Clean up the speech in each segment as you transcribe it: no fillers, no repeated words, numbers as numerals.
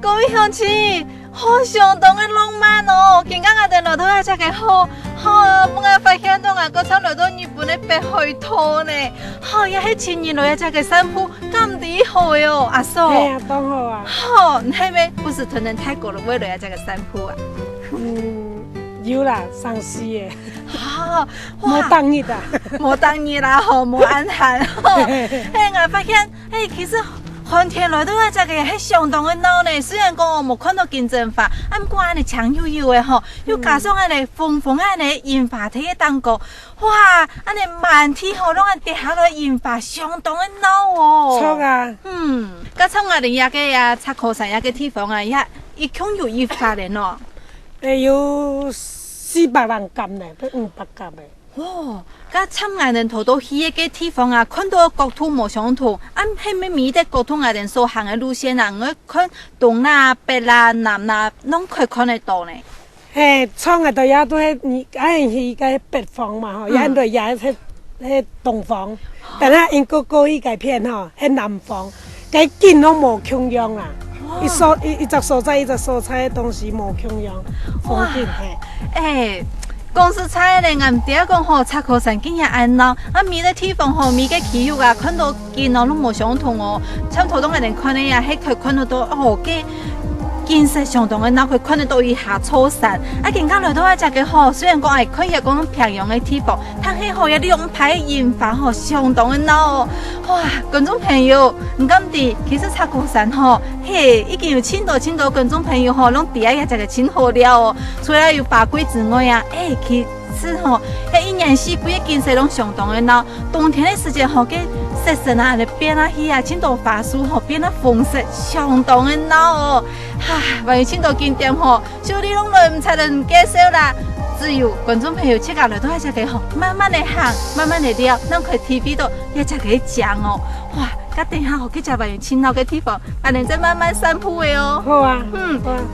各位乡亲，好相当的浪漫哦！今天我哋落到一只嘅好，我发现到我个参落到日本的北海道呢，也係前年來一只嘅山鋪咁厲害哦，阿嫂。係啊，當好啊。你係咪不是屯人泰國的為了一只嘅山鋪啊？有啦，上市嘅。冇當日啊，冇當日啦，冇安排。我發現，其實。寒天來到一隻嘅係相當嘅鬧呢，雖然講我冇看到競爭法，不過安尼長悠悠嘅吼，又加上安尼風安尼煙花體嘅蛋糕，哇，安尼滿天吼攏安跌下來煙花，相當嘅鬧哦。錯啊。加上我哋一個呀，插科山一個地方啊，一共有1發嘅喏。有400人撳呢，不500撳嘅。哇！加參藝人逃到去一個地方啊，看到國土冇相同，係咪咪的國土藝人所行嘅路線啊？我看東啦、北啦、南啦，攏可以看得到呢。創嘅都也都係去個北方嘛，吼，也都也係東方，但係英國過去個片吼係南方，個景都冇共樣啦。一隻所在嘅東西冇共樣，風景係。公司菜咧，我唔第一講吼，插科山景也安鬧，每個地方吼，每個區域啊，看到景咯都冇相同哦。參頭東嘅人看咧呀，係可以看得到哦，嘅景色相同嘅，嗱佢看得到一下草山。更加來到一隻嘅吼，雖然講係可以講平陽嘅地方，但係吼有啲用牌煙花吼相當嘅鬧哦。哇，觀眾朋友，唔敢啲，其實插科山吼，已經有千多觀眾朋友吼，攏第一隻嘅真好了哦。除了有八卦之外啊，其實吼，一年四季嘅景色攏相當嘅鬧。冬天嘅時間吼，嘅色神啊，嚟變啊去啊，千多花樹吼變啊紅色，相當嘅鬧哦。還有千多景點吼，小弟攏來唔才能介紹啦。只有觀眾朋友切下來都係只嘅吼，慢慢嚟行，慢慢嚟聊，咱可以 TV 到一只嘅講哦。哇！咁等下吼，佢就還有青島嘅地方，還能再慢慢散步嘅哦。好啊。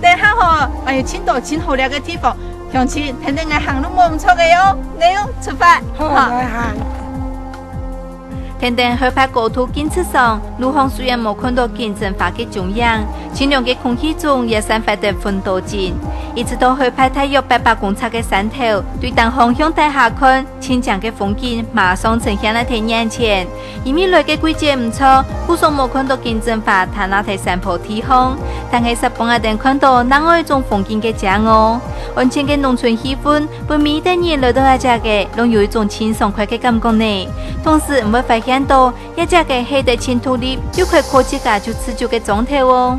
等下吼，還有青島真好靚嘅地方，鄉親聽聽我行都冇唔錯嘅喲。你出發。好，來行。天天合拍國土建設上，路旁雖然冇看到競爭化嘅蹤樣，清涼嘅空氣中也散發着風土景。一直到合拍大約800公尺嘅山頭，對當方向睇下看，清江嘅風景馬上呈現喺睇眼前。因為來嘅季節唔錯，故所冇看到競爭化，睇那睇山坡地方，但係實幫我哋看到另外一種風景嘅正哦。安靜嘅農村氣氛，俾每個人來到一隻嘅，攏有一種輕鬆快嘅感覺呢。同時唔會發現到一隻嘅黑的青土裏，又可以科技家就持久嘅狀態哦。